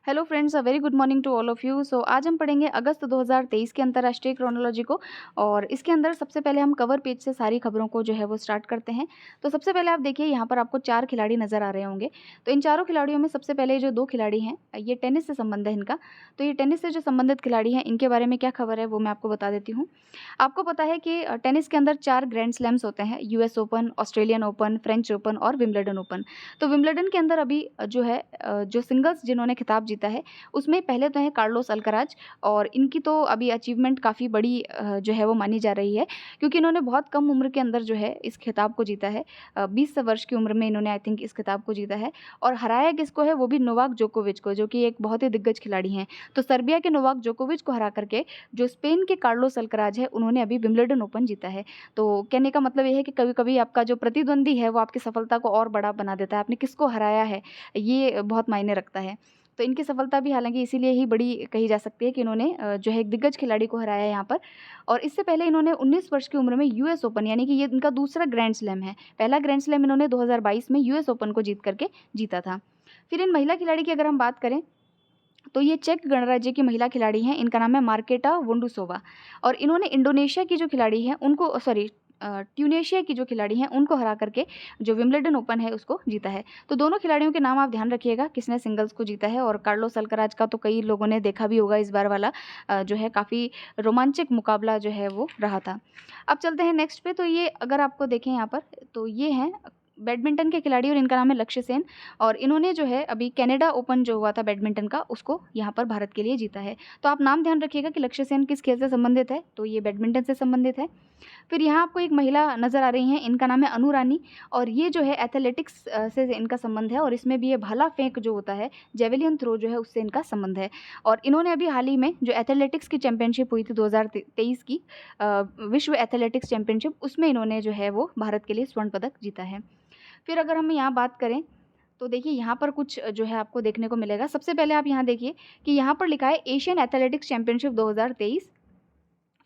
Hello friends, a very good morning to all of you. आज हम पढ़ेंगे अगस्त 2023 के अंतर्राष्ट्रीय क्रोनोलॉजी को। और इसके अंदर सबसे पहले हम कवर पेज से सारी खबरों को जो है वो स्टार्ट करते हैं। तो सबसे पहले आप देखिए, यहाँ पर आपको 4 खिलाड़ी नज़र आ रहे होंगे। तो इन चारों खिलाड़ियों में सबसे पहले जो 2 खिलाड़ी हैं, ये टेनिस से संबंध है इनका। तो ये टेनिस से जो संबंधित खिलाड़ी हैं, इनके बारे में क्या खबर है वो मैं आपको बता देती हूँ। आपको पता है कि टेनिस के अंदर 4 ग्रैंड स्लैम्स होते हैं: US open, Australian open, French open और विंबलडन ओपन। तो विंबलडन के अंदर अभी जो है जो सिंगल्स जिन्होंने खिताब जीता है, उसमें पहले तो हैं कार्लोस अल्कराज। और इनकी तो अभी अचीवमेंट काफ़ी बड़ी जो है वो मानी जा रही है, क्योंकि इन्होंने बहुत कम उम्र के अंदर जो है इस खिताब को जीता है। 20 वर्ष की उम्र में इन्होंने आई थिंक इस खिताब को जीता है। और हराया किसको है, वो भी नोवाक जोकोविच को, जो कि एक बहुत ही दिग्गज खिलाड़ी हैं। तो सर्बिया के नोवाक जोकोविच को हरा करके जो स्पेन के कार्लोस अल्कराज है, उन्होंने अभी विंबलडन ओपन जीता है। तो कहने का मतलब ये है कि कभी कभी आपका जो प्रतिद्वंदी है वो आपकी सफलता को और बड़ा बना देता है। आपने किसको हराया है, ये बहुत मायने रखता है। तो इनकी सफलता भी हालांकि इसीलिए ही बड़ी कही जा सकती है कि इन्होंने जो है एक दिग्गज खिलाड़ी को हराया है यहाँ पर। और इससे पहले इन्होंने 19 वर्ष की उम्र में यूएस ओपन, यानी कि ये इनका दूसरा ग्रैंड स्लैम है। पहला ग्रैंड स्लैम इन्होंने 2022 में यूएस ओपन को जीत करके जीता था। फिर इन महिला खिलाड़ी की अगर हम बात करें, तो ये चेक गणराज्य की महिला खिलाड़ी हैं। इनका नाम है मार्केटा वोंडुसोवा। और इन्होंने इंडोनेशिया की जो खिलाड़ी हैं उनको, सॉरी, ट्यूनेशिया की जो खिलाड़ी हैं उनको हरा करके जो विंबलडन ओपन है उसको जीता है। तो दोनों खिलाड़ियों के नाम आप ध्यान रखिएगा, किसने सिंगल्स को जीता है। और कार्लोस अल्कराज का तो कई लोगों ने देखा भी होगा, इस बार वाला जो है काफ़ी रोमांचक मुकाबला जो है वो रहा था। अब चलते हैं नेक्स्ट पे। तो ये अगर आपको देखें यहाँ पर, तो ये हैं बैडमिंटन के खिलाड़ी और इनका नाम है लक्ष्य सेन। और इन्होंने जो है अभी कनाडा ओपन जो हुआ था बैडमिंटन का, उसको यहाँ पर भारत के लिए जीता है। तो आप नाम ध्यान रखिएगा कि लक्ष्य सेन किस खेल से संबंधित है, तो ये बैडमिंटन से संबंधित है। फिर यहाँ आपको एक महिला नज़र आ रही हैं, इनका नाम है अनु रानी। और ये जो है एथलेटिक्स से इनका संबंध है। और इसमें भी ये भाला फेंक जो होता है, जेवलियन थ्रो जो है, उससे इनका संबंध है। और इन्होंने अभी हाल ही में जो एथलेटिक्स की चैंपियनशिप हुई थी 2023 की, विश्व एथलेटिक्स चैंपियनशिप, उसमें इन्होंने जो है वो भारत के लिए स्वर्ण पदक जीता है। फिर अगर हम यहाँ बात करें, तो देखिए यहाँ पर कुछ जो है आपको देखने को मिलेगा। सबसे पहले आप यहाँ देखिए कि यहाँ पर लिखा है Asian athletics championship 2023,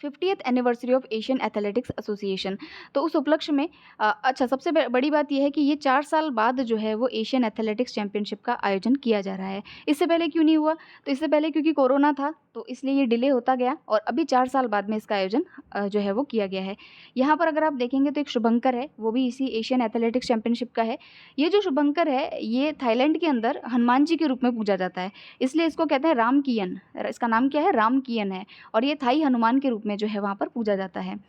50th anniversary of Asian athletics association. तो उस उपलक्ष्य में अच्छा, सबसे बड़ी बात यह है कि ये 4 साल बाद जो है वो एशियन एथलेटिक्स चैंपियनशिप का आयोजन किया जा रहा है। इससे पहले क्यों नहीं हुआ? तो इससे पहले क्योंकि कोरोना था, तो इसलिए ये डिले होता गया। और अभी 4 साल बाद में इसका आयोजन जो है वो किया गया है। यहाँ पर अगर आप देखेंगे तो एक शुभंकर है, वो भी इसी एशियन एथलेटिक्स चैंपियनशिप का है। ये जो शुभंकर है, ये थाईलैंड के अंदर हनुमान जी के रूप में पूजा जाता है, इसलिए इसको कहते हैं रामकियन। इसका नाम क्या है? रामकियन है। और ये थाई हनुमान के रूप में जो है वहाँ पर पूजा जाता है।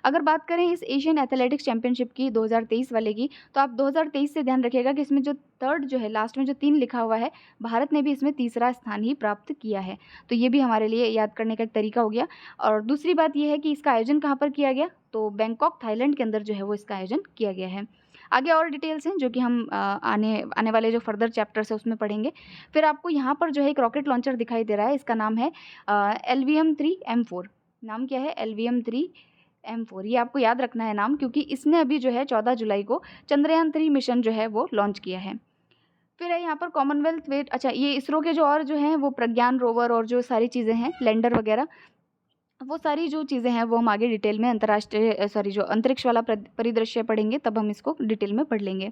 अगर बात करें इस एशियन एथलेटिक्स चैंपियनशिप की 2023 वाले की, तो आप 2023 से ध्यान रखिएगा कि इसमें जो थर्ड जो है, लास्ट में जो 3 लिखा हुआ है, भारत ने भी इसमें तीसरा स्थान ही प्राप्त किया है। तो ये भी हमारे लिए याद करने का एक तरीका हो गया। और दूसरी बात ये है कि इसका आयोजन कहाँ पर किया गया, तो बैंकॉक थाईलैंड के अंदर जो है वो इसका आयोजन किया गया है। आगे और डिटेल्स हैं जो कि हम आने आने वाले जो फर्दर चैप्टर्स है उसमें पढ़ेंगे। फिर आपको यहाँ पर जो है एक रॉकेट लॉन्चर दिखाई दे रहा है, इसका नाम है LVM-3M4। नाम क्या है? LVM-3M4। ये आपको याद रखना है नाम, क्योंकि इसने अभी जो है 14 जुलाई को चंद्रयान-3 मिशन जो है वो लॉन्च किया है। फिर है यहाँ पर कॉमनवेल्थ वेट, अच्छा, ये इसरो के जो और जो हैं वो प्रज्ञान रोवर और जो सारी चीज़ें हैं, लैंडर वगैरह, वो सारी जो चीज़ें हैं वो हम आगे डिटेल में अंतर्राष्ट्रीय सॉरी जो अंतरिक्ष वाला परिदृश्य पढ़ेंगे, तब हम इसको डिटेल में पढ़ लेंगे।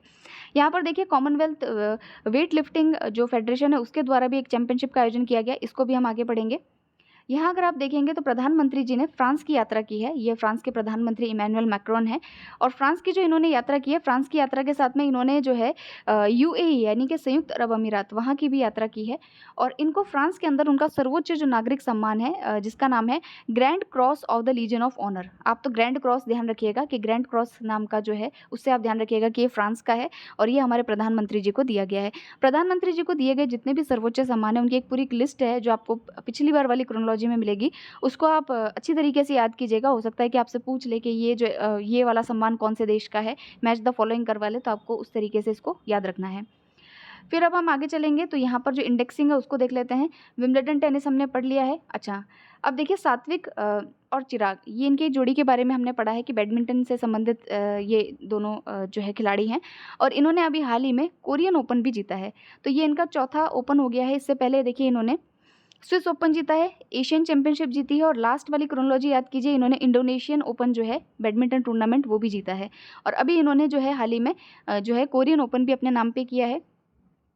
यहाँ पर देखिए कॉमनवेल्थ वेट लिफ्टिंग जो फेडरेशन है, उसके द्वारा भी एक चैंपियनशिप का आयोजन किया गया, इसको भी हम आगे पढ़ेंगे। यहाँ अगर आप देखेंगे तो प्रधानमंत्री जी ने फ्रांस की यात्रा की है। ये फ्रांस के प्रधानमंत्री इमैनुअल मैक्रोन है। और फ्रांस की जो इन्होंने यात्रा की है, फ्रांस की यात्रा के साथ में इन्होंने जो है UAE यानी कि संयुक्त अरब अमीरात, वहाँ की भी यात्रा की है। और इनको फ्रांस के अंदर उनका सर्वोच्च जो नागरिक सम्मान है, जिसका नाम है Grand Cross of the Legion of Honour. आप तो ग्रैंड क्रॉस ध्यान रखिएगा कि ग्रैंड क्रॉस नाम का जो है, उससे आप ध्यान रखिएगा कि ये फ्रांस का है और ये हमारे प्रधानमंत्री जी को दिया गया है। प्रधानमंत्री जी को दिए गए जितने भी सर्वोच्च सम्मान है, उनकी एक पूरी लिस्ट है जो आपको पिछली बार वाली क्रोनोलॉजी में मिलेगी। उसको आप अच्छी तरीके से याद कीजिएगा। हो सकता है कि आपसे पूछ ले कि ये जो ये वाला सम्मान कौन से देश का है, मैच द फॉलोइंग करवा ले, तो आपको उस तरीके से इसको याद रखना है। फिर अब हम आगे चलेंगे तो यहाँ पर जो इंडेक्सिंग है उसको देख लेते हैं। विंबलडन टेनिस हमने पढ़ लिया है। अच्छा, अब देखिए सात्विक और चिराग, ये इनकी जोड़ी के बारे में हमने पढ़ा है कि बैडमिंटन से संबंधित ये दोनों जो है खिलाड़ी हैं। और इन्होंने अभी हाल ही में कोरियन ओपन भी जीता है। तो ये इनका चौथा ओपन हो गया है। इससे पहले देखिए इन्होंने स्विस ओपन जीता है, एशियन चैंपियनशिप जीती है, और लास्ट वाली क्रोनोलॉजी याद कीजिए, इन्होंने इंडोनेशियन ओपन जो है बैडमिंटन टूर्नामेंट वो भी जीता है। और अभी इन्होंने जो है हाल ही में जो है कोरियन ओपन भी अपने नाम पे किया है।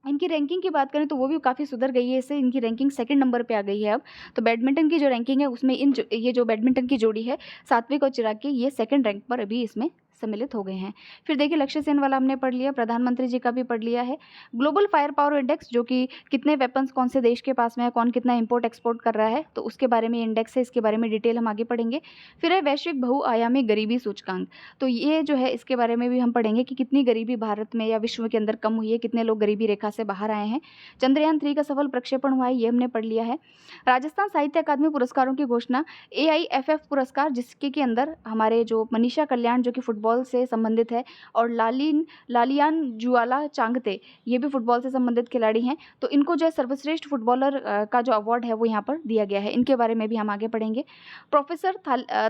इनकी रैंकिंग की बात करें तो वो भी काफ़ी सुधर गई है, इससे इनकी रैंकिंग सेकंड नंबर पे आ गई है अब। तो बैडमिंटन की जो रैंकिंग है उसमें ये जो बैडमिंटन की जोड़ी है सात्विक और चिराग की, ये सेकंड रैंक पर अभी इसमें सम्मिलित हो गए हैं। फिर देखिए लक्ष्य सेन वाला हमने पढ़ लिया, प्रधानमंत्री जी का भी पढ़ लिया है। ग्लोबल फायर पावर इंडेक्स, जो कि कितने वेपन्स कौन से देश के पास में है, कौन कितना इम्पोर्ट एक्सपोर्ट कर रहा है, तो उसके बारे में इंडेक्स है, इसके बारे में डिटेल हम आगे पढ़ेंगे। फिर है वैश्विक बहुआयामी गरीबी सूचकांक, तो ये जो है इसके बारे में भी हम पढ़ेंगे कि कितनी गरीबी भारत में या विश्व के अंदर कम हुई है, कितने लोग गरीबी रेखा से बाहर आए हैं। चंद्रयान 3 का सफल प्रक्षेपण हुआ है, ये हमने पढ़ लिया है। राजस्थान साहित्य अकादमी पुरस्कारों की घोषणा, AIFF पुरस्कार, जिसके के अंदर हमारे जो मनीषा कल्याण जो कि फुटबॉल से संबंधित है, और लालियान जुआला चांगते, ये भी फुटबॉल से संबंधित खिलाड़ी हैं, तो इनको जो है सर्वश्रेष्ठ फुटबॉलर का जो अवार्ड है वो यहाँ पर दिया गया है। इनके बारे में भी हम आगे पढ़ेंगे। प्रोफेसर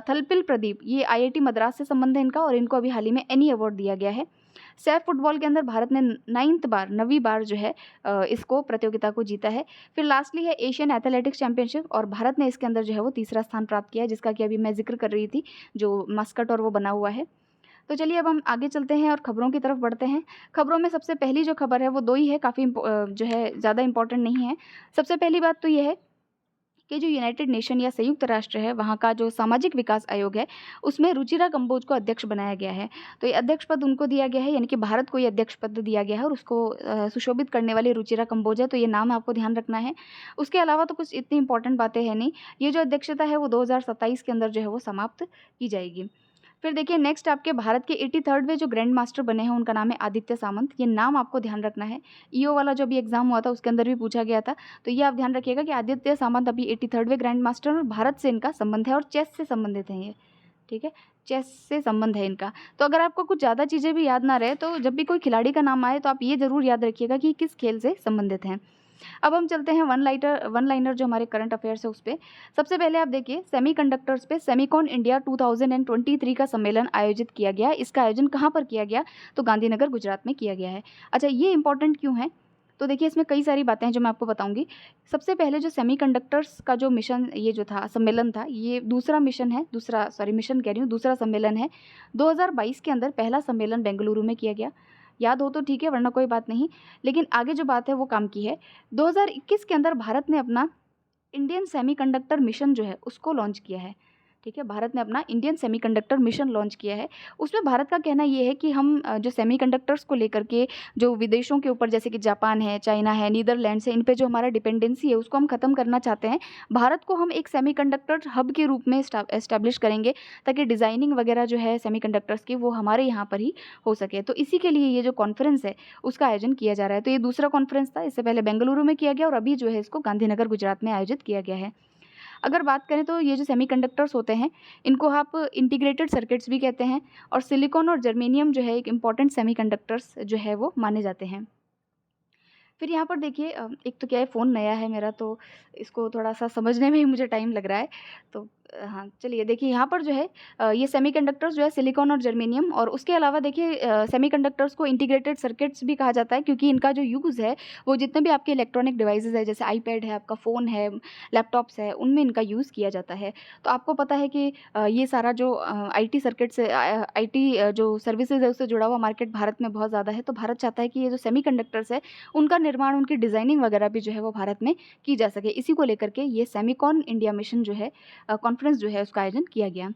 थलपिल प्रदीप, ये IIT मद्रास से संबंध है इनका, और इनको अभी हाल ही में एनी अवार्ड दिया गया है। सैफ फुटबॉल के अंदर भारत ने 9वीं बार जो है इसको प्रतियोगिता को जीता है। फिर लास्टली है एशियन एथलेटिक्स चैंपियनशिप, और भारत ने इसके अंदर जो है वो तीसरा स्थान प्राप्त किया है, जिसका कि अभी मैं जिक्र कर रही थी, जो मस्कट और वो बना हुआ है। तो चलिए अब हम आगे चलते हैं और खबरों की तरफ बढ़ते हैं। खबरों में सबसे पहली जो खबर है वो दो ही है, काफ़ी जो है ज़्यादा इंपॉर्टेंट नहीं है। सबसे पहली बात तो ये है कि जो यूनाइटेड नेशन या संयुक्त राष्ट्र है, वहाँ का जो सामाजिक विकास आयोग है, उसमें रुचिरा कंबोज को अध्यक्ष बनाया गया है। तो ये अध्यक्ष पद उनको दिया गया है, यानी कि भारत को ये अध्यक्ष पद दिया गया है, और उसको सुशोभित करने वाली रुचिरा कंबोज है, तो ये नाम आपको ध्यान रखना है। उसके अलावा तो कुछ इतनी इंपॉर्टेंट बातें हैं नहीं। ये जो अध्यक्षता है वो 2027 के अंदर जो है वो समाप्त की जाएगी। फिर देखिए नेक्स्ट आपके भारत के 83वें जो ग्रैंड मास्टर बने हैं उनका नाम है आदित्य सामंत। ये नाम आपको ध्यान रखना है, ईओ वाला जो भी एग्जाम हुआ था उसके अंदर भी पूछा गया था, तो ये आप ध्यान रखिएगा कि आदित्य सामंत अभी 83वें ग्रैंड मास्टर, और भारत से इनका संबंध है और चेस से संबंधित है ये, ठीक है, चेस से संबंध है इनका। तो अगर आपको कुछ ज़्यादा चीज़ें भी याद ना रहे, तो जब भी कोई खिलाड़ी का नाम आए तो आप ये ज़रूर याद रखिएगा कि किस खेल से संबंधित हैं। अब हम चलते हैं वन लाइनर जो हमारे करंट अफेयर्स है उस पे। सबसे पहले आप देखिए सेमीकंडक्टर्स पे सेमीकॉन इंडिया 2023 का सम्मेलन आयोजित किया गया। इसका आयोजन कहाँ पर किया गया? तो गांधीनगर गुजरात में किया गया है। अच्छा, ये इंपॉर्टेंट क्यों है? तो देखिए इसमें कई सारी बातें हैं जो मैं आपको बताऊंगी। सबसे पहले जो सेमीकंडक्टर्स का जो मिशन, ये जो था सम्मेलन था, ये दूसरा मिशन है, मिशन कह रही हूँ, दूसरा सम्मेलन है। 2022 के अंदर पहला सम्मेलन बेंगलुरु में किया गया। याद हो तो ठीक है, वरना कोई बात नहीं। लेकिन आगे जो बात है वो काम की है। 2021 के अंदर भारत ने अपना इंडियन सेमीकंडक्टर मिशन जो है उसको लॉन्च किया है, ठीक है। भारत ने अपना इंडियन सेमीकंडक्टर मिशन लॉन्च किया है। उसमें भारत का कहना ये है कि हम जो सेमीकंडक्टर्स को लेकर के जो विदेशों के ऊपर, जैसे कि जापान है, चाइना है, नीदरलैंड्स है, इन पे जो हमारा डिपेंडेंसी है उसको हम ख़त्म करना चाहते हैं। भारत को हम एक सेमीकंडक्टर हब के रूप में एस्टैब्लिश करेंगे, ताकि डिज़ाइनिंग वगैरह जो है सेमीकंडक्टर्स की वो हमारे यहाँ पर ही हो सके। तो इसी के लिए ये जो कॉन्फ्रेंस है उसका आयोजन किया जा रहा है। तो ये दूसरा कॉन्फ्रेंस था, इससे पहले बेंगलुरु में किया गया और अभी जो है इसको गांधीनगर गुजरात में आयोजित किया गया है। अगर बात करें तो ये जो सेमीकंडक्टर्स होते हैं इनको आप इंटीग्रेटेड सर्किट्स भी कहते हैं, और सिलिकॉन और जर्मेनियम जो है एक इम्पॉर्टेंट सेमीकंडक्टर्स जो है वो माने जाते हैं। फिर यहाँ पर देखिए एक तो क्या है, फ़ोन नया है मेरा, तो इसको थोड़ा-सा समझने में ही मुझे टाइम लग रहा है। तो हाँ, चलिए देखिए यहाँ पर जो है ये सेमीकंडक्टर्स जो है सिलिकॉन और जर्मेनियम, और उसके अलावा देखिए सेमीकंडक्टर्स को इंटीग्रेटेड सर्किट्स भी कहा जाता है, क्योंकि इनका जो यूज़ है वो जितने भी आपके इलेक्ट्रॉनिक डिवाइसेज़ है, जैसे आईपैड है, आपका फ़ोन है, लैपटॉप्स है, उनमें इनका यूज़ किया जाता है। तो आपको पता है कि ये सारा जो आईटी सर्किट्स है, आईटी जो सर्विसेज़ है उससे जुड़ा हुआ मार्केट भारत में बहुत ज़्यादा है। तो भारत चाहता है कि ये जो सेमीकंडक्टर्स है उनका निर्माण, उनकी डिज़ाइनिंग वगैरह भी जो है वो भारत में की जा सके। इसी को लेकर के ये सेमीकॉन इंडिया मिशन जो है कॉन्फ्रेंस जो है उसका आयोजन किया गया।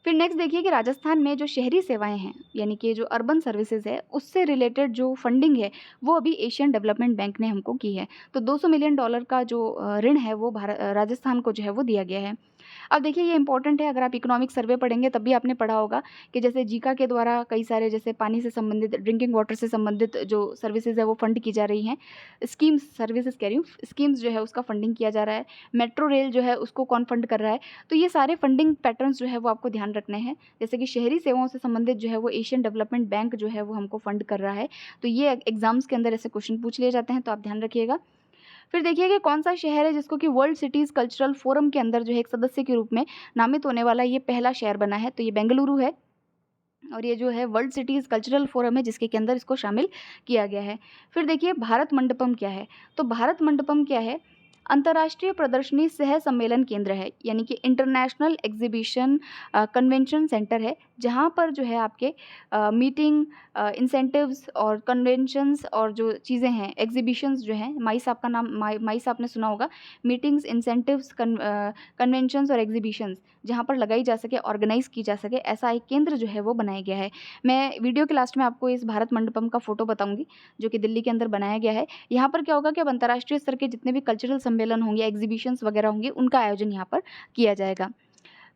फिर नेक्स्ट देखिए कि राजस्थान में जो शहरी सेवाएं हैं, यानी कि जो अर्बन सर्विसेज है, उससे रिलेटेड जो फंडिंग है वो अभी एशियन डेवलपमेंट बैंक ने हमको की है। तो $200 मिलियन का जो ऋण है वो राजस्थान को जो है वो दिया गया है। अब देखिए ये इंपॉर्टेंट है, अगर आप इकोनॉमिक सर्वे पढ़ेंगे तब भी आपने पढ़ा होगा कि जैसे जीका के द्वारा कई सारे जैसे पानी से संबंधित, ड्रिंकिंग वाटर से संबंधित जो सर्विसेज है वो फंड की जा रही हैं। स्कीम्स, सर्विसेज कह रही हूँ, स्कीम्स जो है उसका फंडिंग किया जा रहा है। मेट्रो रेल जो है उसको कौन फंड कर रहा है? तो ये सारे फंडिंग पैटर्न्स जो है वो आपको ध्यान रखने हैं। जैसे कि शहरी सेवाओं से संबंधित जो है वो एशियन डेवलपमेंट बैंक जो है वो हमको फंड कर रहा है। तो ये एग्जाम्स के अंदर ऐसे क्वेश्चन पूछ लिए जाते हैं, तो आप ध्यान रखिएगा। फिर देखिए कि कौन सा शहर है जिसको कि वर्ल्ड सिटीज़ कल्चरल फोरम के अंदर जो है एक सदस्य के रूप में नामित होने वाला ये पहला शहर बना है। तो ये बेंगलुरु है, और ये जो है वर्ल्ड सिटीज़ कल्चरल फोरम है जिसके के अंदर इसको शामिल किया गया है। फिर देखिए भारत मंडपम क्या है? तो भारत मंडपम क्या है? अंतर्राष्ट्रीय प्रदर्शनी सह सम्मेलन केंद्र है, यानी कि इंटरनेशनल एग्जीबिशन कन्वेंशन सेंटर है, जहाँ पर जो है आपके मीटिंग, इंसेंटिव्स और कन्वेंशंस और जो चीज़ें हैं, एग्जीबिशंस जो हैं, माइस आपका नाम माइस आपने सुना होगा, मीटिंग्स, इंसेंटिव्स, कन्वेंशंस और एग्जीबिशंस जहाँ पर लगाई जा सके, ऑर्गेनाइज की जा सके, ऐसा एक केंद्र जो है वो बनाया गया है। मैं वीडियो के लास्ट में आपको इस भारत मंडपम का फोटो बताऊंगी, जो कि दिल्ली के अंदर बनाया गया है। यहाँ पर क्या होगा कि अब अंतर्राष्ट्रीय स्तर के जितने भी कल्चरल सम्मेलन होंगे, एग्जीबिशंस वगैरह होंगे, उनका आयोजन यहाँ पर किया जाएगा।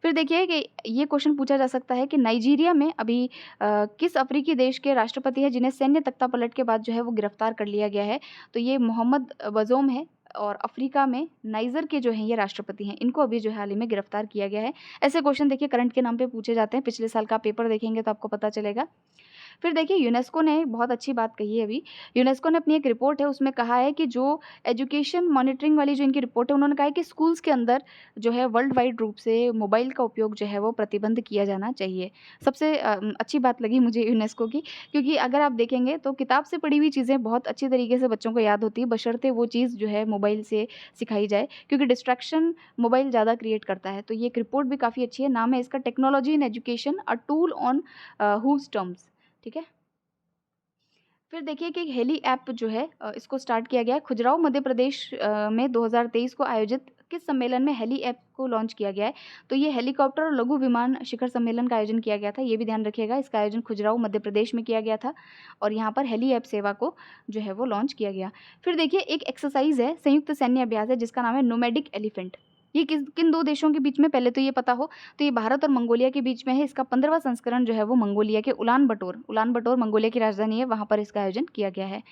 फिर देखिए कि ये क्वेश्चन पूछा जा सकता है कि नाइजीरिया में अभी किस अफ्रीकी देश के राष्ट्रपति हैं जिन्हें सैन्य तख्तापलट के बाद जो है वो गिरफ्तार कर लिया गया है? तो ये मोहम्मद बज़ोम है और अफ्रीका में नाइजर के जो हैं ये राष्ट्रपति हैं, इनको अभी जो है हाल ही में गिरफ्तार किया गया है। ऐसे क्वेश्चन देखिए करंट के नाम पे पूछे जाते हैं, पिछले साल का पेपर देखेंगे तो आपको पता चलेगा। फिर देखिए यूनेस्को ने बहुत अच्छी बात कही है अभी। यूनेस्को ने अपनी एक रिपोर्ट है उसमें कहा है कि जो एजुकेशन मॉनिटरिंग वाली जो इनकी रिपोर्ट है, उन्होंने कहा है कि स्कूल्स के अंदर जो है वर्ल्ड वाइड रूप से मोबाइल का उपयोग जो है वो प्रतिबंध किया जाना चाहिए। सबसे अच्छी बात लगी मुझे यूनेस्को की, क्योंकि अगर आप देखेंगे तो किताब से पढ़ी हुई चीज़ें बहुत अच्छी तरीके से बच्चों को याद होती है, बशर्ते वो चीज़ जो है मोबाइल से सिखाई जाए, क्योंकि डिस्ट्रैक्शन मोबाइल ज़्यादा क्रिएट करता है। तो ये एक रिपोर्ट भी काफ़ी अच्छी है, नाम है इसका technology in education a tool on whose terms. ठीक है। फिर देखिए कि हेली ऐप जो है इसको स्टार्ट किया गया है। खुजराहो मध्य प्रदेश में 2023 को आयोजित किस सम्मेलन में हेली ऐप को लॉन्च किया गया है? तो ये हेलीकॉप्टर और लघु विमान शिखर सम्मेलन का आयोजन किया गया था, ये भी ध्यान रखिएगा। इसका आयोजन खुजराहो मध्य प्रदेश में किया गया था और यहाँ पर हेली ऐप सेवा को जो है वो लॉन्च किया गया। फिर देखिए एक एक्सरसाइज है, संयुक्त सैन्य अभ्यास है, जिसका नाम है नोमैडिक एलिफेंट। ये किन दो देशों के बीच में, पहले तो ये पता हो, तो ये भारत और मंगोलिया के बीच में है। इसका 15वां संस्करण जो है वो मंगोलिया के उलान बटोर मंगोलिया की राजधानी है, वहाँ पर इसका आयोजन किया गया है।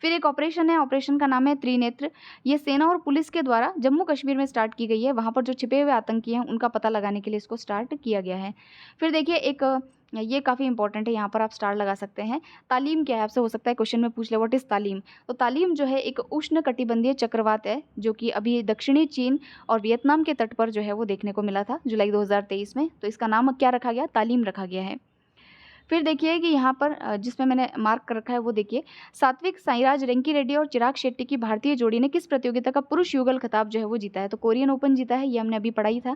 फिर एक ऑपरेशन है, ऑपरेशन का नाम है त्रिनेत्र। ये सेना और पुलिस के द्वारा जम्मू कश्मीर में स्टार्ट की गई है। वहाँ पर जो छिपे हुए आतंकी हैं उनका पता लगाने के लिए इसको स्टार्ट किया गया है। फिर देखिए एक ये काफ़ी इंपॉर्टेंट है, यहाँ पर आप स्टार लगा सकते हैं। तालीम क्या है, आपसे हो सकता है क्वेश्चन में पूछ ले, व्हाट इज़ तालीम? तो तालीम जो है एक उष्ण कटिबंधीय चक्रवात है, जो कि अभी दक्षिणी चीन और वियतनाम के तट पर जो है वो देखने को मिला था जुलाई 2023 में। तो इसका नाम क्या रखा गया? तालीम रखा गया है। फिर देखिए कि यहाँ पर जिसमें मैंने मार्क कर रखा है वो देखिए, सात्विक साईराज रेंकी रेड्डी और चिराग शेट्टी की भारतीय जोड़ी ने किस प्रतियोगिता का पुरुष युगल खिताब जो है वो जीता है? तो कोरियन ओपन जीता है, ये हमने अभी पढ़ा ही था।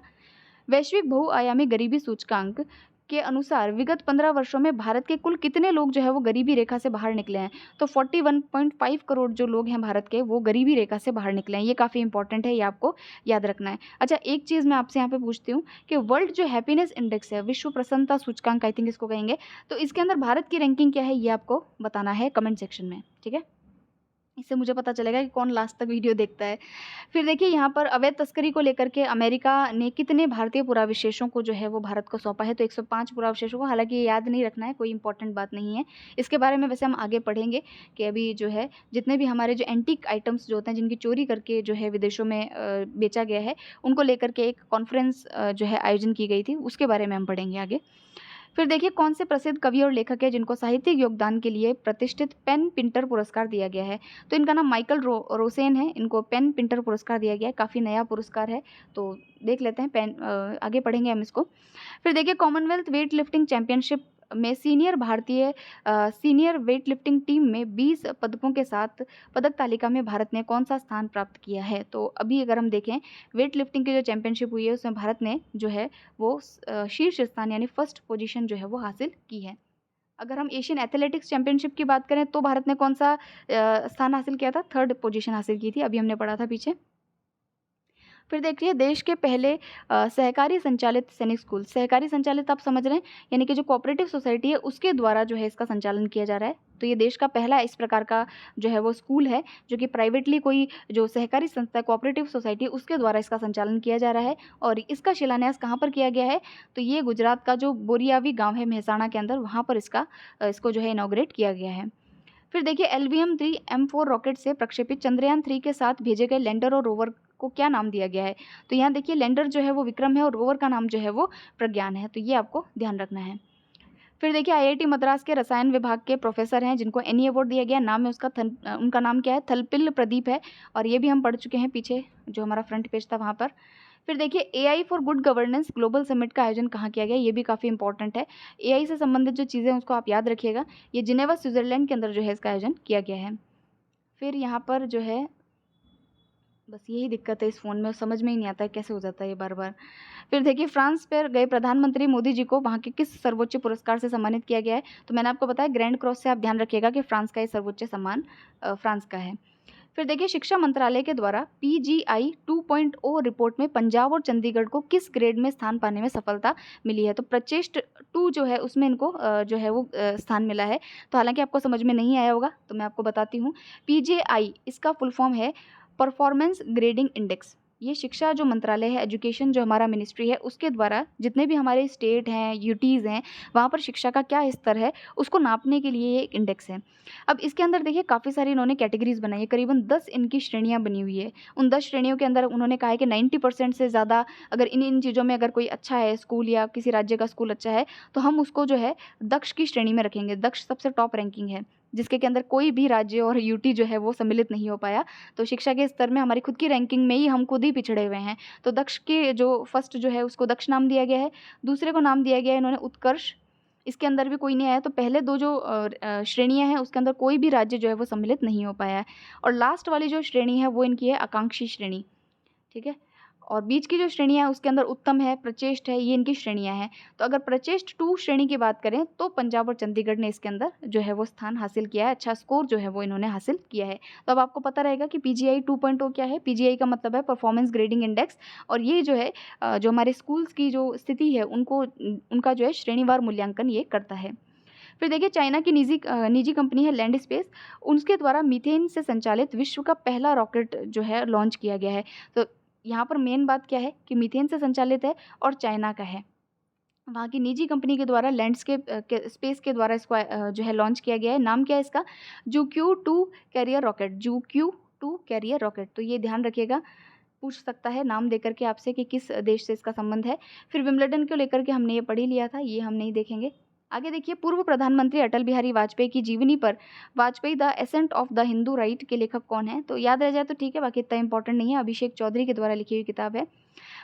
वैश्विक बहुआयामी गरीबी सूचकांक के अनुसार विगत 15 वर्षों में भारत के कुल कितने लोग जो है वो गरीबी रेखा से बाहर निकले हैं? तो 41.5 करोड़ जो लोग हैं भारत के, वो गरीबी रेखा से बाहर निकले हैं। ये काफ़ी इंपॉर्टेंट है, ये आपको याद रखना है। अच्छा, एक चीज़ मैं आपसे यहाँ पे पूछती हूँ कि वर्ल्ड जो हैप्पीनेस इंडेक्स है, विश्व प्रसन्नता सूचकांक आई थिंक इसको कहेंगे, तो इसके अंदर भारत की रैंकिंग क्या है, ये आपको बताना है कमेंट सेक्शन में। ठीक है, इससे मुझे पता चलेगा कि कौन लास्ट तक वीडियो देखता है। फिर देखिए यहाँ पर अवैध तस्करी को लेकर के अमेरिका ने कितने भारतीय पुराविशेषों को जो है वो भारत को सौंपा है? तो 105 पुराविशेषों को। हालांकि ये याद नहीं रखना है, कोई इंपॉर्टेंट बात नहीं है। इसके बारे में वैसे हम आगे पढ़ेंगे कि अभी जो है जितने भी हमारे जो एंटीक आइटम्स जो होते हैं, जिनकी चोरी करके जो है विदेशों में बेचा गया है, उनको लेकर के एक कॉन्फ्रेंस जो है आयोजन की गई थी, उसके बारे में हम पढ़ेंगे आगे। फिर देखिए कौन से प्रसिद्ध कवि और लेखक है जिनको साहित्यिक योगदान के लिए प्रतिष्ठित पेन पिंटर पुरस्कार दिया गया है? तो इनका नाम माइकल रोसेन है, इनको पेन पिंटर पुरस्कार दिया गया है, काफ़ी नया पुरस्कार है, तो देख लेते हैं। आगे पढ़ेंगे हम इसको। फिर देखिए कॉमनवेल्थ वेट लिफ्टिंग चैंपियनशिप में सीनियर वेट लिफ्टिंग टीम में 20 पदकों के साथ पदक तालिका में भारत ने कौन सा स्थान प्राप्त किया है? तो अभी अगर हम देखें वेट लिफ्टिंग की जो चैंपियनशिप हुई है उसमें भारत ने जो है वो शीर्ष स्थान यानी फर्स्ट पोजीशन जो है वो हासिल की है। अगर हम एशियन एथलेटिक्स चैंपियनशिप की बात करें तो भारत ने कौन सा स्थान हासिल किया था? थर्ड पोजीशन हासिल की थी, अभी हमने पढ़ा था पीछे। फिर देखिए देश के पहले सहकारी संचालित सैनिक स्कूल, सहकारी संचालित आप समझ रहे हैं, यानी कि जो कोऑपरेटिव सोसाइटी है उसके द्वारा जो है इसका संचालन किया जा रहा है। तो ये देश का पहला इस प्रकार का जो है वो स्कूल है, जो कि प्राइवेटली कोई जो सहकारी संस्था कोऑपरेटिव सोसाइटी उसके द्वारा इसका संचालन किया जा रहा है। और इसका शिलान्यास कहाँ पर किया गया है? तो ये गुजरात का जो बोरियावी गाँव है मेहसाणा के अंदर, वहाँ पर इसको जो है इनॉग्रेट किया गया है। फिर देखिए LVM-3 M4 रॉकेट से प्रक्षेपित चंद्रयान-3 के साथ भेजे गए लैंडर और रोवर को क्या नाम दिया गया है? तो यहाँ देखिए लैंडर जो है वो विक्रम है और रोवर का नाम जो है वो प्रज्ञान है, तो ये आपको ध्यान रखना है। फिर देखिए IIT मद्रास के रसायन विभाग के प्रोफेसर हैं जिनको एनी अवार्ड दिया गया, नाम है उनका नाम क्या है? थलपिल प्रदीप है, और ये भी हम पढ़ चुके हैं पीछे जो हमारा फ्रंट पेज था वहाँ पर। फिर देखिए AI for good governance global summit का आयोजन कहाँ किया गया? ये भी काफ़ी इंपॉर्टेंट है। AI से संबंधित जो चीज़ें हैं उसको आप याद रखिएगा। ये जिनेवा स्विट्जरलैंड के अंदर जो है इसका आयोजन किया गया है। फिर यहाँ पर जो है बस यही दिक्कत है इस फ़ोन में, समझ में ही नहीं आता है कैसे हो जाता है ये बार-बार। फिर देखिए फ्रांस पर गए प्रधानमंत्री मोदी जी को वहाँ के किस सर्वोच्च पुरस्कार से सम्मानित किया गया है? तो मैंने आपको बताया ग्रैंड क्रॉस से आप ध्यान रखिएगा कि फ्रांस का ये सर्वोच्च सम्मान फ्रांस का है। फिर देखिए शिक्षा मंत्रालय के द्वारा पीजीआई 2.0 रिपोर्ट में पंजाब और चंडीगढ़ को किस ग्रेड में स्थान पाने में सफलता मिली है? तो प्रचेष्ट 2 जो है उसमें इनको जो है वो स्थान मिला है। तो हालाँकि आपको समझ में नहीं आया होगा, तो मैं आपको बताती हूँ। पीजेआई इसका फुल फॉर्म है परफॉर्मेंस ग्रेडिंग इंडेक्स। ये शिक्षा जो मंत्रालय है, एजुकेशन जो हमारा मिनिस्ट्री है, उसके द्वारा जितने भी हमारे स्टेट हैं, यूटीज़ हैं, वहाँ पर शिक्षा का क्या स्तर है, उसको नापने के लिए ये एक इंडेक्स है। अब इसके अंदर देखिए काफ़ी सारी इन्होंने कैटेगरीज़ बनाई है, करीबन 10 इनकी श्रेणियाँ बनी हुई है। उन 10 श्रेणियों के अंदर उन्होंने कहा है कि 90% से ज़्यादा अगर इन चीज़ों में अगर कोई अच्छा है स्कूल या किसी राज्य का स्कूल अच्छा है, तो हम उसको जो है दक्ष की श्रेणी में रखेंगे। दक्ष सबसे टॉप रैंकिंग है, जिसके के अंदर कोई भी राज्य और यूटी जो है वो सम्मिलित नहीं हो पाया। तो शिक्षा के स्तर में हमारी खुद की रैंकिंग में ही हम खुद ही पिछड़े हुए हैं। तो दक्ष के जो फर्स्ट जो है उसको दक्ष नाम दिया गया है, दूसरे को नाम दिया गया है इन्होंने उत्कर्ष। इसके अंदर भी कोई नहीं आया, तो पहले 2 जो श्रेणियाँ हैं उसके अंदर कोई भी राज्य जो है वो सम्मिलित नहीं हो पाया है। और लास्ट वाली जो श्रेणी है वो इनकी है आकांक्षी श्रेणी, ठीक है? और बीच की जो श्रेणियाँ हैं उसके अंदर उत्तम है, प्रचेष्ट है, ये इनकी श्रेणियाँ हैं। तो अगर प्रचेष्ट 2 श्रेणी की बात करें तो पंजाब और चंडीगढ़ ने इसके अंदर जो है वो स्थान हासिल किया है, अच्छा स्कोर जो है वो इन्होंने हासिल किया है। तो अब आपको पता रहेगा कि पीजीआई 2.0 क्या है? पीजीआई का मतलब है परफॉर्मेंस ग्रेडिंग इंडेक्स, और ये जो है जो हमारे स्कूल्स की जो स्थिति है उनको उनका जो है श्रेणीवार मूल्यांकन ये करता है। फिर देखिए चाइना की निजी कंपनी है लैंड स्पेस, उनके द्वारा मीथेन से संचालित विश्व का पहला रॉकेट जो है लॉन्च किया गया है। तो यहाँ पर मेन बात क्या है कि मीथेन से संचालित है और चाइना का है। वहाँ की निजी कंपनी के द्वारा लैंडस्केप के स्पेस के द्वारा इसको जो है लॉन्च किया गया है। नाम क्या है इसका? जूक्यू-2 कैरियर रॉकेट, जूक्यू-2 कैरियर रॉकेट। तो ये ध्यान रखिएगा, पूछ सकता है नाम देकर के आपसे कि किस देश से इसका संबंध है। फिर विम्बलडन को लेकर के हमने ये पढ़ ही लिया था, ये हम नहीं देखेंगे। आगे देखिए पूर्व प्रधानमंत्री अटल बिहारी वाजपेयी की जीवनी पर Vajpayee the ascent of the Hindu right के लेखक कौन है? तो याद रह जाए तो ठीक है, बाकी इतना इंपॉर्टेंट नहीं है। अभिषेक चौधरी के द्वारा लिखी हुई किताब है।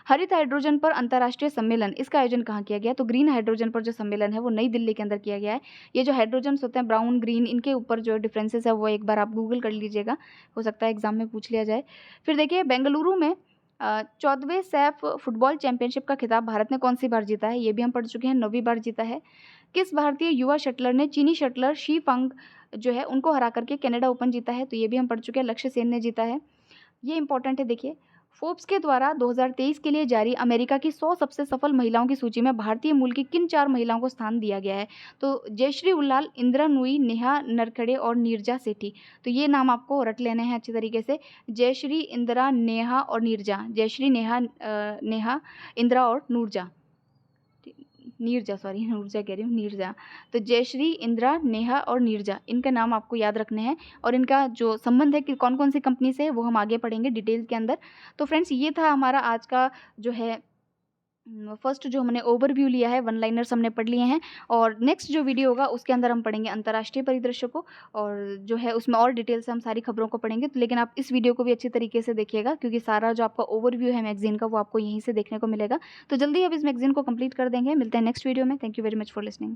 हरित हाइड्रोजन पर अंतर्राष्ट्रीय सम्मेलन, इसका आयोजन कहाँ किया गया? तो ग्रीन हाइड्रोजन पर जो सम्मेलन है वो नई दिल्ली के अंदर किया गया है। ये जो हाइड्रोजन्स होते हैं ब्राउन, ग्रीन, इनके ऊपर जो डिफरेंसेस है वो एक बार आप गूगल कर लीजिएगा, हो सकता है एग्जाम में पूछ लिया जाए। फिर देखिए बेंगलुरु में 14वें सैफ फुटबॉल चैंपियनशिप का खिताब भारत ने कौन सी बार जीता है? ये भी हम पढ़ चुके हैं, 9वीं बार जीता है। किस भारतीय युवा शटलर ने चीनी शटलर शी फंग जो है उनको हरा करके कनाडा ओपन जीता है? तो ये भी हम पढ़ चुके हैं, लक्ष्य सेन ने जीता है। ये इंपॉर्टेंट है देखिए, फोर्ब्स के द्वारा 2023 के लिए जारी अमेरिका की 100 सबसे सफल महिलाओं की सूची में भारतीय मूल की किन 4 महिलाओं को स्थान दिया गया है? तो जयश्री उल्लाल, इंदिरा नूई, नेहा नरखड़े और नीरजा सेठी। तो ये नाम आपको रट लेने हैं अच्छी तरीके से, जयश्री, इंदिरा, नेहा और नीरजा। जयश्री, नेहा, इंदिरा और नूरजा। नीरजा, सॉरी ऊर्जा कह रही हूँ, नीरजा। तो जयश्री, इंदिरा, नेहा और नीरजा, इनका नाम आपको याद रखने हैं, और इनका जो संबंध है कि कौन कौन सी कंपनी से है वो हम आगे पढ़ेंगे डिटेल के अंदर। तो फ्रेंड्स ये था हमारा आज का जो है फर्स्ट जो हमने ओवरव्यू लिया है, वन लाइनर्स हमने पढ़ लिए हैं, और नेक्स्ट जो वीडियो होगा उसके अंदर हम पढ़ेंगे अंतर्राष्ट्रीय परिदृश्य को, और जो है उसमें और डिटेल से हम सारी खबरों को पढ़ेंगे। तो लेकिन आप इस वीडियो को भी अच्छी तरीके से देखिएगा, क्योंकि सारा जो आपका ओवरव्यू है मैगजीन का वो आपको यहीं से देखने को मिलेगा। तो जल्दी अब इस मैगजीन को कंप्लीट कर देंगे। मिलते हैं नेक्स्ट वीडियो में। Thank you very much for listening.